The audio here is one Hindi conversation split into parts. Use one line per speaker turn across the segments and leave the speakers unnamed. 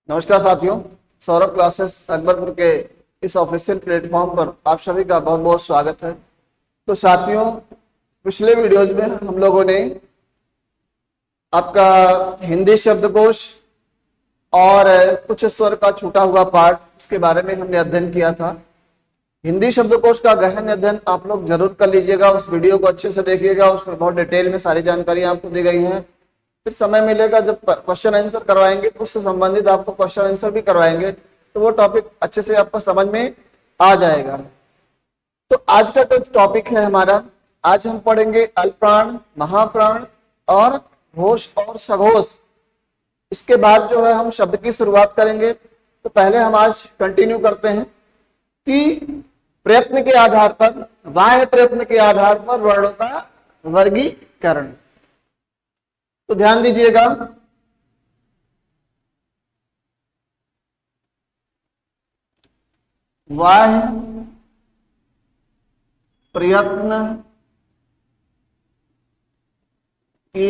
नमस्कार साथियों, सौरभ क्लासेस अकबरपुर के इस ऑफिशियल प्लेटफॉर्म पर आप सभी का बहुत बहुत स्वागत है। तो साथियों, पिछले वीडियोज में हम लोगों ने आपका हिंदी शब्दकोश और कुछ स्वर का छूटा हुआ पार्ट उसके बारे में हमने अध्ययन किया था। हिंदी शब्दकोश का गहन अध्ययन आप लोग जरूर कर लीजिएगा, उस वीडियो को अच्छे से देखिएगा, उसमें बहुत डिटेल में सारी जानकारी आपको दी गई है। फिर समय मिलेगा जब क्वेश्चन आंसर करवाएंगे तो उससे संबंधित आपको क्वेश्चन आंसर भी करवाएंगे, तो वो टॉपिक अच्छे से आपको समझ में आ जाएगा। तो आज का जो टॉपिक है हमारा, आज हम पढ़ेंगे अल्पप्राण, महाप्राण और घोष और सघोष। इसके बाद जो है हम शब्द की शुरुआत करेंगे। तो पहले हम आज कंटिन्यू करते हैं कि प्रयत्न के आधार पर, बाह्य प्रयत्न के आधार पर वर्णों का वर्गीकरण। तो ध्यान दीजिएगा, बाह्य प्रयत्न के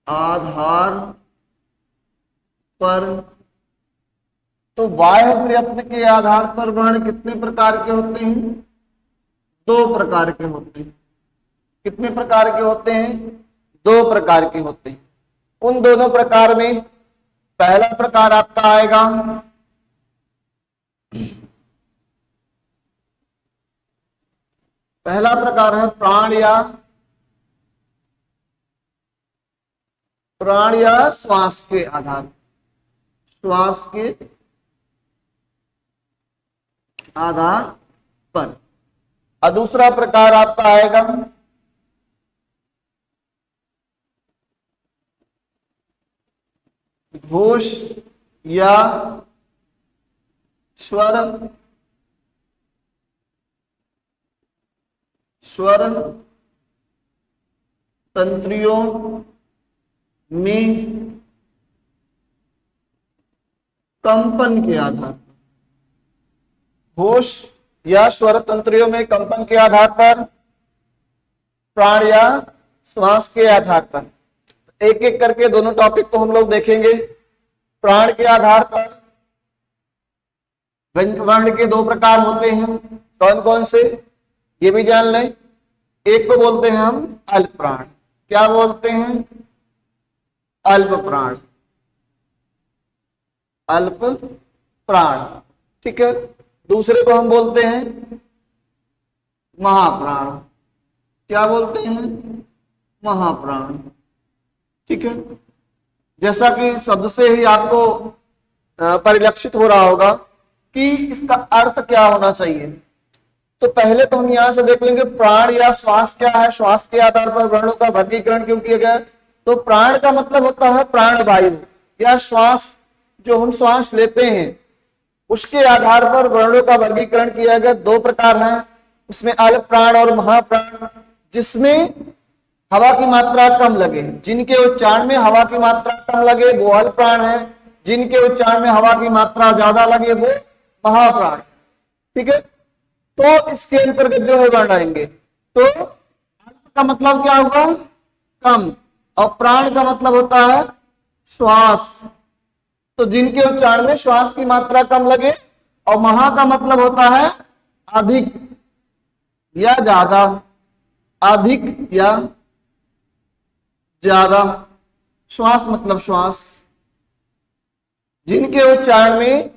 आधार पर, तो बाह्य प्रयत्न के आधार पर वर्ण कितने प्रकार के होते हैं? दो प्रकार के होते हैं। कितने प्रकार के होते हैं? दो प्रकार के होते हैं। उन दोनों प्रकार में पहला प्रकार आपका आएगा पहला प्रकार है प्राण या श्वास के आधार, श्वास के आधार पर। और दूसरा प्रकार आपका आएगा घोष या स्वर तंत्रियों में कंपन के आधार पर। घोष या स्वर तंत्रियों में कंपन के आधार पर, प्राण या श्वास के आधार पर। एक एक करके दोनों टॉपिक को हम लोग देखेंगे। प्राण के आधार पर वर्ण के दो प्रकार होते हैं। कौन कौन से, ये भी जान लें। एक को बोलते हैं हम अल्प प्राण। क्या बोलते हैं? अल्प प्राण, अल्प प्राण, ठीक है। दूसरे को हम बोलते हैं महाप्राण। क्या बोलते हैं? महाप्राण, ठीक है। जैसा कि शब्द से ही आपको परिलक्षित हो रहा होगा कि इसका अर्थ क्या होना चाहिए। तो पहले तो हम यहां से देख लेंगे प्राण या श्वास क्या है। श्वास के आधार पर वर्णों का वर्गीकरण क्यों किया गया? तो प्राण का मतलब होता है प्राण वायु या श्वास, जो हम श्वास लेते हैं उसके आधार पर वर्णों का वर्गीकरण किया गया। दो प्रकार हैं उसमें, अल्प प्राण और महाप्राण। जिसमें हवा की मात्रा कम लगे, जिनके उच्चारण में हवा की मात्रा कम लगे वो अल्प प्राण है, जिनके उच्चारण में हवा की मात्रा ज्यादा लगे वो महाप्राण, ठीक है। तो इसके अंतर्गत जो है वर्ण आएंगे। तो अल्प का मतलब क्या हुआ? कम। और प्राण का मतलब होता है श्वास, तो जिनके उच्चारण में श्वास की मात्रा कम लगे। और महा का मतलब होता है अधिक या ज्यादा, अधिक या ज्यादा। श्वास मतलब श्वास, जिनके उच्चारण में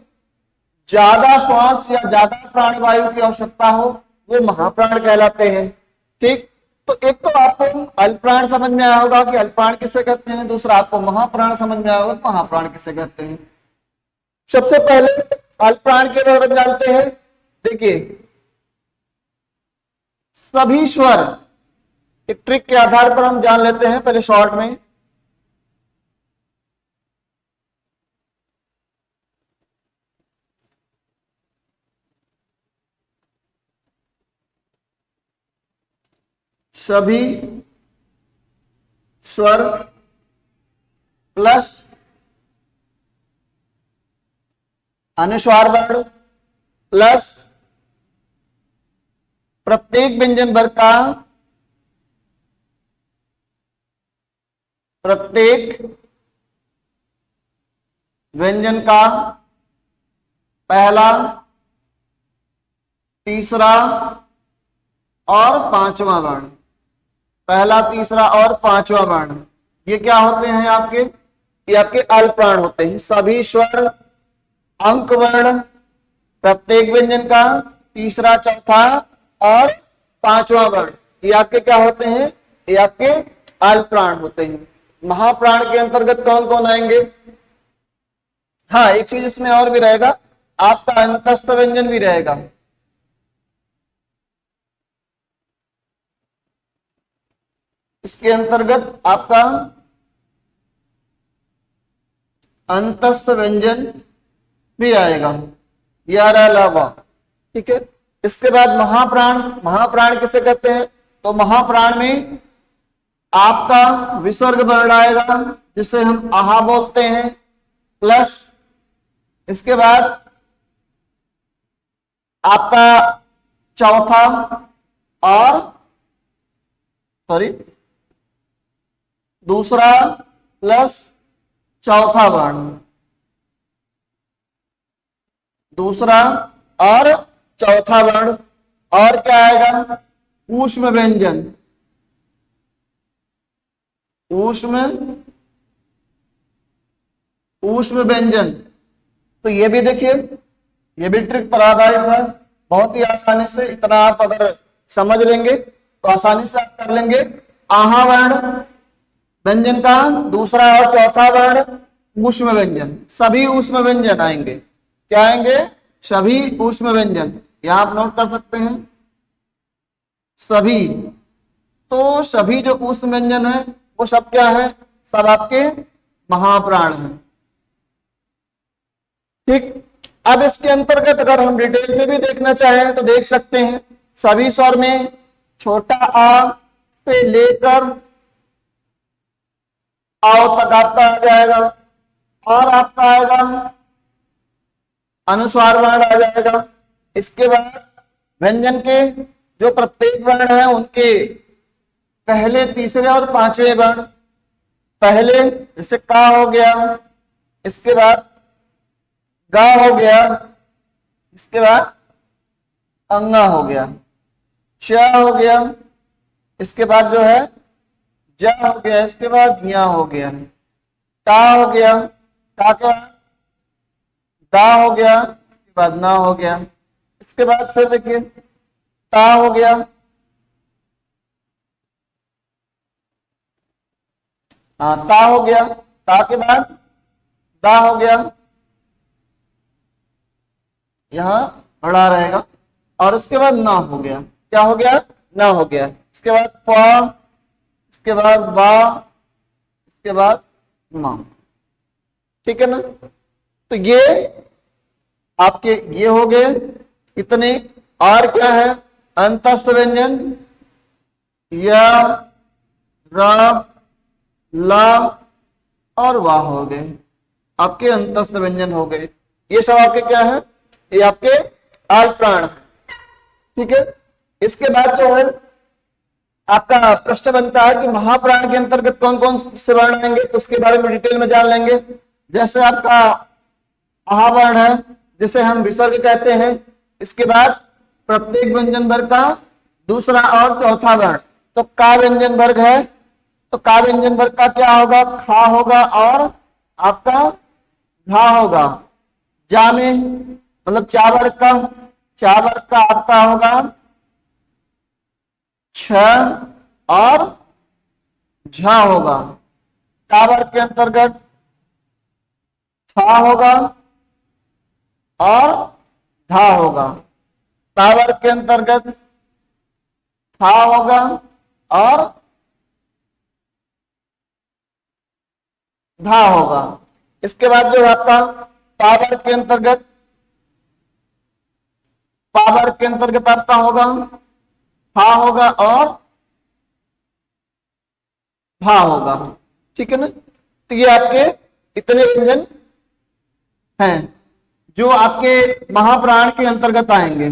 ज्यादा श्वास या ज्यादा प्राणवायु की आवश्यकता हो वो महाप्राण कहलाते हैं, ठीक। तो एक तो आपको अल्प प्राण समझ में आया होगा कि अल्प प्राण किसे कहते हैं, दूसरा आपको महाप्राण समझ में आया होगा महाप्राण किसे कहते हैं। सबसे पहले अल्प प्राण के बारे में जानते हैं। देखिए, सभी स्वर, एक ट्रिक के आधार पर हम जान लेते हैं पहले शॉर्ट में। सभी स्वर प्लस अनुस्वार वर्ण प्लस प्रत्येक व्यंजन वर्ग का प्रत्येक व्यंजन का पहला, तीसरा और पांचवा वर्ण। पहला, तीसरा और पांचवा वर्ण ये क्या होते हैं आपके? ये आपके अल्प प्राण होते हैं। सभी स्वर, अंक वर्ण, प्रत्येक व्यंजन का तीसरा, चौथा और पांचवा वर्ण ये आपके क्या होते हैं? ये आपके अल्प प्राण होते हैं। महाप्राण के अंतर्गत कौन कौन आएंगे? हाँ, एक चीज इसमें और भी रहेगा, आपका अंतस्थ व्यंजन भी रहेगा। इसके अंतर्गत आपका अंतस्थ व्यंजन भी आएगा, यार अलावा। ठीक है। इसके बाद महाप्राण। महाप्राण किसे कहते हैं? तो महाप्राण में आपका विसर्ग वर्ण आएगा जिसे हम आहा बोलते हैं, प्लस इसके बाद आपका चौथा और दूसरा प्लस चौथा वर्ण, दूसरा और चौथा वर्ण। और क्या आएगा? ऊष्म व्यंजन। ऊष्म व्यंजन। तो ये भी देखिए, ये भी ट्रिक पर आधारित है। बहुत ही आसानी से, इतना आप अगर समझ लेंगे तो आसानी से आप कर लेंगे। आहा वर्ण व्यंजन का दूसरा और चौथा वर्ण ऊष्म व्यंजन। सभी ऊष्म व्यंजन आएंगे। क्या आएंगे? सभी ऊष्म व्यंजन। यहां आप नोट कर सकते हैं सभी। तो सभी जो ऊष्म व्यंजन है वो सब क्या है? सब आपके महाप्राण हैं। ठीक। अब इसके अंतर्गत अगर हम डिटेल में भी देखना चाहें तो देख सकते हैं। सभी स्वर में छोटा आ से लेकर आओ तक आपका आ जाएगा, और आपका आएगा अनुस्वार वर्ण आ जाएगा। इसके बाद व्यंजन के जो प्रत्येक वर्ण है उनके पहले, तीसरे और पांचवें वर्ण। पहले जैसे का हो गया, इसके बाद गा हो गया, इसके बाद अंगा हो गया, च हो गया, इसके बाद जो है ज हो गया, इसके बाद या हो गया, ता हो गया, ता के बाद दा हो गया, इसके बाद ना हो गया। इसके बाद फिर देखिए ता हो गया, हाँ ता हो गया, ता के बाद दा हो गया, यहां बड़ा रहेगा, और उसके बाद ना हो गया। क्या हो गया? ना हो गया। इसके बाद प, इसके बाद बा, इसके बाद मा। ठीक है ना? तो ये आपके ये हो गए इतने। और क्या है? अंतस्थ व्यंजन या, र, ला और वाह हो गए, आपके अंतस्थ व्यंजन हो गए। ये सब आपके क्या है? ये आपके अल्प प्राण है। ठीक है। इसके बाद जो है आपका प्रश्न बनता है कि महाप्राण के अंतर्गत कौन कौन से वर्ण आएंगे, तो उसके बारे में डिटेल में जान लेंगे। जैसे आपका आहा वर्ण है जिसे हम विसर्ग कहते हैं। इसके बाद प्रत्येक व्यंजन वर्ग का दूसरा और चौथा वर्ण। तो का व्यंजन वर्ग है, तो का व्यंजन वर्ग का क्या होगा? खा होगा और आपका घा होगा। जा में मतलब चा वर्ग का आपका होगा छ और झा होगा। टा वर्ग के अंतर्गत था होगा और धा होगा। ता वर्ग के अंतर्गत था होगा और धा होगा। इसके बाद जो आपका पावर के अंतर्गत आपका होगा हा होगा और भा होगा। ठीक है ना? तो ये आपके इतने व्यंजन हैं जो आपके महाप्राण के अंतर्गत आएंगे।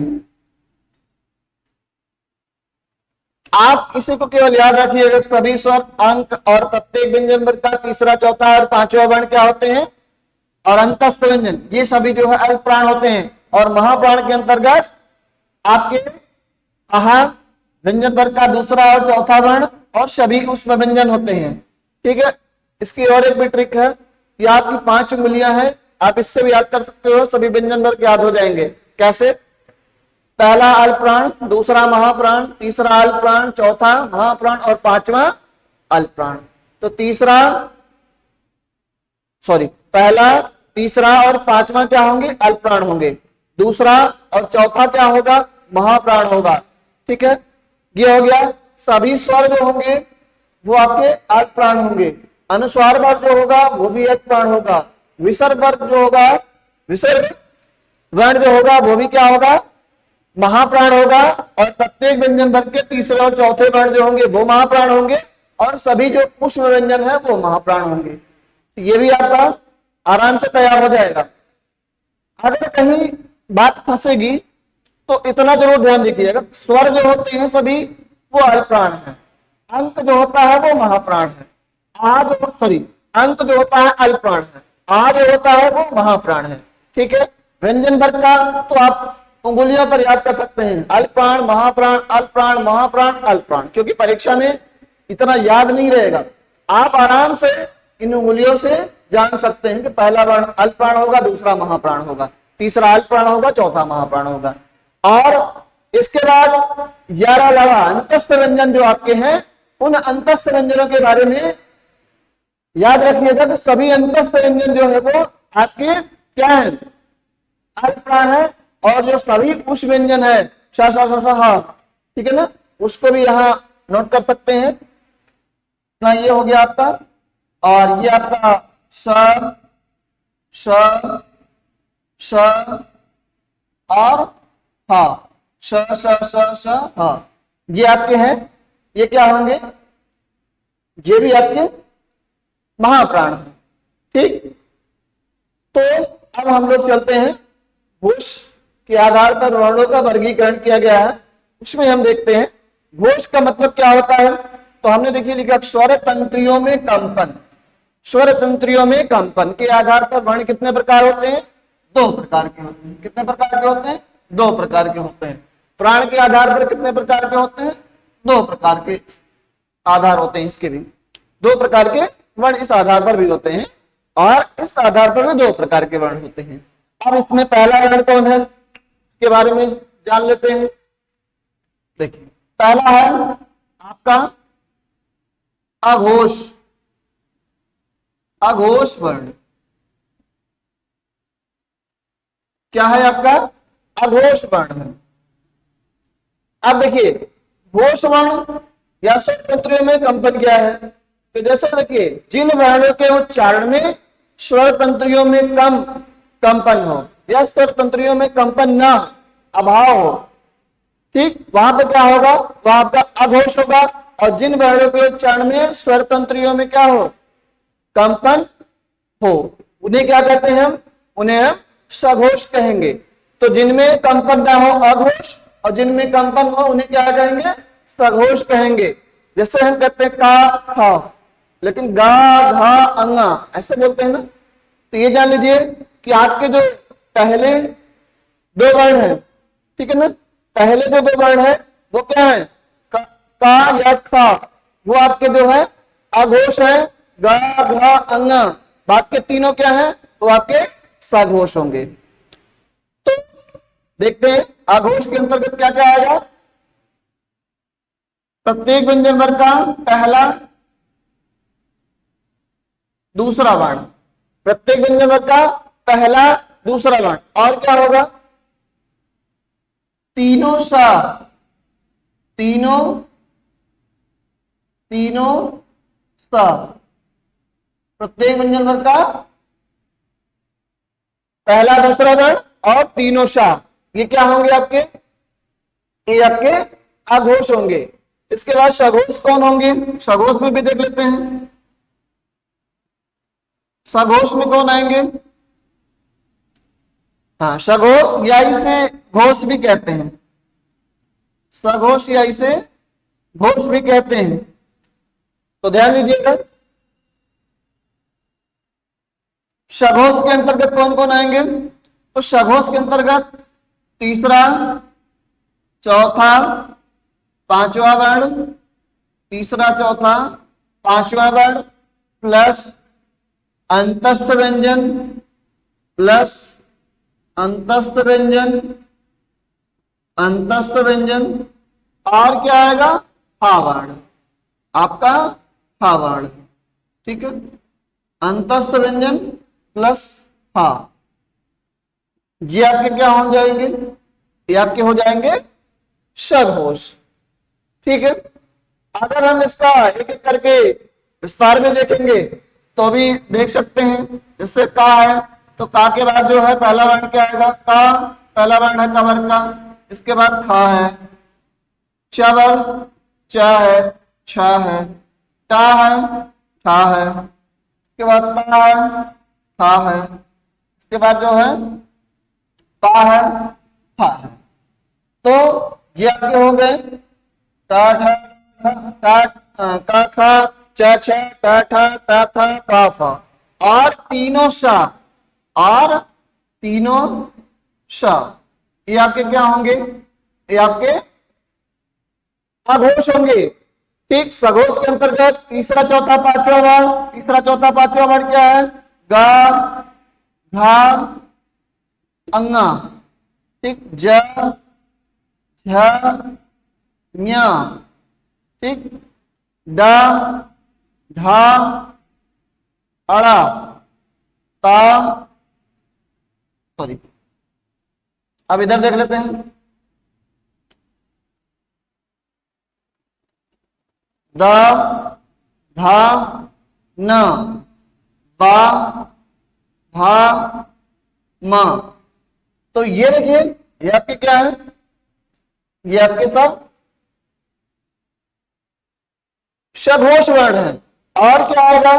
आप इसी को केवल याद रखिएगा, सभी स्वर, अंक और प्रत्येक व्यंजन वर्ग का तीसरा, चौथा और पांचवा वर्ण क्या होते हैं? और अंतस्थ व्यंजन, ये सभी जो है अल्प प्राण होते हैं। और महाप्राण के अंतर्गत आपके आहा व्यंजन वर्ग का दूसरा और चौथा वर्ण और सभी ऊष्म व्यंजन होते हैं। ठीक है, इसकी और एक भी ट्रिक है कि आपकी 5 उंगलियां हैं, आप इससे भी याद कर सकते हो, सभी व्यंजन वर्ग याद हो जाएंगे। कैसे? पहला अल्प प्राण, दूसरा महाप्राण, तीसरा अल्प प्राण, चौथा महाप्राण और पांचवा अल्प प्राण। तो पहला, तीसरा और पांचवा क्या होंगे? अल्प प्राण होंगे। दूसरा और चौथा क्या होगा? महाप्राण होगा। ठीक है, ये हो गया। सभी स्वर जो होंगे वो आपके अल्प प्राण होंगे। अनुस्वार वर्ग जो होगा वो भी अल्प प्राण होगा। विसर्ग वर्ग जो होगा, विसर्ग वर्ण जो होगा वो भी क्या होगा? महाप्राण होगा। और प्रत्येक व्यंजन वर्ग के तीसरे और चौथे वर्ण जो होंगे वो महाप्राण होंगे और सभी जो पुष्प व्यंजन है वो महाप्राण होंगे। तो ये भी आपका आराम से तैयार हो जाएगा। अगर कहीं बात फंसेगी तो इतना जरूर ध्यान रखिएगा, स्वर जो होते हैं सभी वो अल्प प्राण है, अंक जो होता है वो महाप्राण है, अंक जो होता है अल्प प्राण है, आ जो होता है वो महाप्राण है। ठीक है, व्यंजन वर्ग का तो आप उंगलियों पर याद कर सकते हैं, अल्प प्राण, महाप्राण, अल्प प्राण, महाप्राण, अल्प प्राण, क्योंकि परीक्षा में इतना याद नहीं रहेगा। आप आराम से इन उंगलियों से जान सकते हैं कि पहला वर्ण अल्प प्राण होगा, दूसरा महाप्राण होगा, तीसरा अल्प प्राण होगा, चौथा महाप्राण होगा। और इसके बाद 11 अलावा अंतस्थ व्यंजन जो आपके हैं, उन अंतस्थ व्यंजनों के बारे में याद रखिएगा कि सभी अंतस्थ व्यंजन जो है वो आपके क्या है? अल्प प्राण है। और जो सभी उस व्यंजन है श श श श ह, ठीक है ना, उसको भी यहाँ नोट कर सकते हैं। ना ये हो गया आपका, और ये आपका श श श और हा, श श श श हा, ये आपके हैं। ये क्या होंगे? ये भी आपके महाप्राण है। ठीक, तो अब हम लोग चलते हैं घोष के आधार पर वर्णों का वर्गीकरण किया गया है, उसमें हम देखते हैं घोष का मतलब क्या होता है। तो हमने देखिए लिखा स्वर तंत्रियों में कंपन। स्वर तंत्रियों में कंपन के आधार पर वर्ण कितने प्रकार होते हैं? 2 प्रकार के होते हैं। कितने प्रकार के होते हैं? 2 प्रकार के होते हैं। प्राण के आधार पर कितने प्रकार के होते हैं? 2 प्रकार के आधार होते हैं। इसके भी 2 प्रकार के वर्ण इस आधार पर भी होते हैं और इस आधार पर भी 2 प्रकार के वर्ण होते हैं। अब इसमें पहला वर्ण कौन है के बारे में जान लेते हैं। देखिए, पहला है आपका अघोष। अघोष वर्ण क्या है? आपका अघोष वर्ण है। अब देखिए, घोष वर्ण या स्वर तंत्रियों में कंपन क्या है? तो जैसे देखिए, जिन वर्णों के उच्चारण में स्वर तंत्रियों में कम कंपन हो या स्वर तंत्रियों में कंपन ना अभाव हो, ठीक, वहां पर क्या होगा? वहां आपका अघोष होगा। और जिन वर्णों के उच्चारण में स्वर तंत्रियों में क्या हो? कंपन हो, उन्हें क्या कहते हैं हम? उन्हें हम सघोष कहेंगे। तो जिनमें कंपन ना हो अघोष, और जिनमें कंपन हो उन्हें क्या कहेंगे? सघोष कहेंगे। जैसे हम कहते हैं का खा, लेकिन गा घा अंगा ऐसे बोलते हैं ना। तो ये जान लीजिए कि आपके जो पहले 2 वर्ण है, ठीक है ना, पहले जो 2 वर्ण है वो क्या है? का या खा, वो आपके जो है अघोष है, गा घा अंगा। बाकी तीनों क्या है? वो आपके सघोष होंगे। तो देखते हैं अघोष के अंतर्गत क्या क्या आएगा। प्रत्येक व्यंजन वर्ग का पहला दूसरा वर्ण, प्रत्येक व्यंजन वर्ग का पहला दूसरा वर्ण, और क्या होगा? तीनों सा, तीनों सा, प्रत्येक व्यंजन वर्ग का पहला दूसरा वर्ण और तीनों सा, ये क्या होंगे आपके? ये आपके अघोष होंगे। इसके बाद सघोष कौन होंगे? सघोष में भी देख लेते हैं। सघोष में कौन आएंगे? हाँ, सघोष या इसे घोष भी कहते हैं। सघोष या इसे घोष भी कहते हैं। तो ध्यान दीजिएगा, सघोष के अंतर्गत कौन कौन आएंगे? तो सघोष के अंतर्गत तीसरा, चौथा, पांचवा वर्ण, तीसरा, चौथा, पांचवा वर्ण प्लस अंतस्थ व्यंजन, प्लस अंतस्थ व्यंजन, अंतस्थ व्यंजन, और क्या आएगा? हा वर्ण, आपका हा वर्ण। ठीक है, अंतस्थ व्यंजन प्लस हा, ये आपके क्या हो जाएंगे? ये आपके हो जाएंगे सघोष। ठीक है, अगर हम इसका एक एक करके विस्तार में देखेंगे तो भी देख सकते हैं। जैसे का है तो का के बाद जो है पहला वर्ण क्या आएगा? का पहला वर्ण है कवर का, इसके बाद खा है, चवर, चा है, छा है, टा है, ठा है, इसके बाद ता है, था है, इसके बाद जो है पा है, फा है। तो ये आपके हो गए टा ठा टा का खा चा छा टा ठा ता था पा फा, और तीनों सा, और तीनों सा, ये आपके क्या होंगे? ये आपके अघोष होंगे। ठीक, सघोष के अंतर्गत तीसरा, चौथा, पांचवा वर्ण, तीसरा, चौथा, पांचवा वर्ण क्या है? गा, घा, अंगा। ठीक, ज, झ, ञ। ठीक, डा, ढा, अड़ा, ता, सॉरी, अब इधर देख लेते हैं। द, धा, न, बा, भा, म। तो ये देखिए, ये आपके क्या है? ये आपके सब सघोष वर्ण है। और क्या आएगा?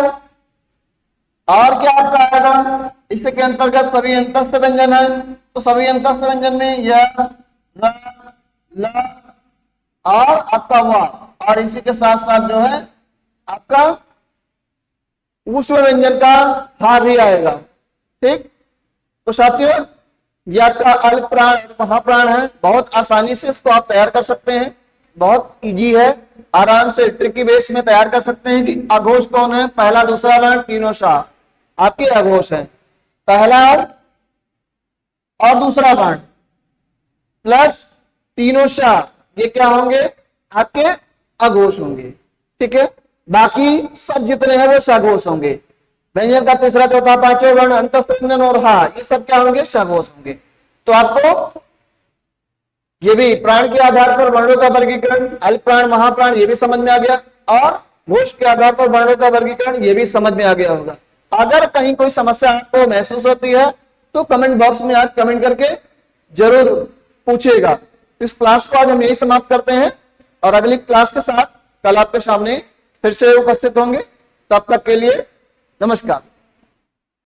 और क्या आपका आएगा? इसके अंतर्गत सभी अंतस्थ व्यंजन है, तो सभी अंतस्थ व्यंजन में य, र, ल, और आपका वा, और इसी के साथ साथ जो है आपका ऊष्म व्यंजन का हा भी आएगा। ठीक, तो साथियों ये आपका अल्प प्राण और महाप्राण है। बहुत आसानी से इसको आप तैयार कर सकते हैं, बहुत इजी है, आराम से ट्रिकी बेस में तैयार कर सकते हैं कि अघोष कौन है? पहला, दूसरा वर्ण, तीनों शाह आपके अघोष है। पहला और दूसरा वर्ण प्लस तीनों शाह, ये क्या होंगे? आपके अघोष होंगे। ठीक है, बाकी सब जितने हैं वो सघोष होंगे। व्यंजन का तीसरा, चौथा, पांचवा वर्ण, अंतस्थ व्यंजन और हा, ये सब क्या होंगे? सघोष होंगे। तो आपको ये भी प्राण के आधार पर वर्णों का वर्गीकरण, अल्प प्राण, महाप्राण, ये भी समझ में आ गया, और घोष के आधार पर वर्णों का वर्गीकरण, ये भी समझ में आ गया होगा। अगर कहीं कोई समस्या आपको महसूस होती है तो कमेंट बॉक्स में आप कमेंट करके जरूर पूछिएगा। इस क्लास को आज हम यही समाप्त करते हैं, और अगली क्लास के साथ कल आपके सामने फिर से उपस्थित होंगे। तब तक के लिए नमस्कार।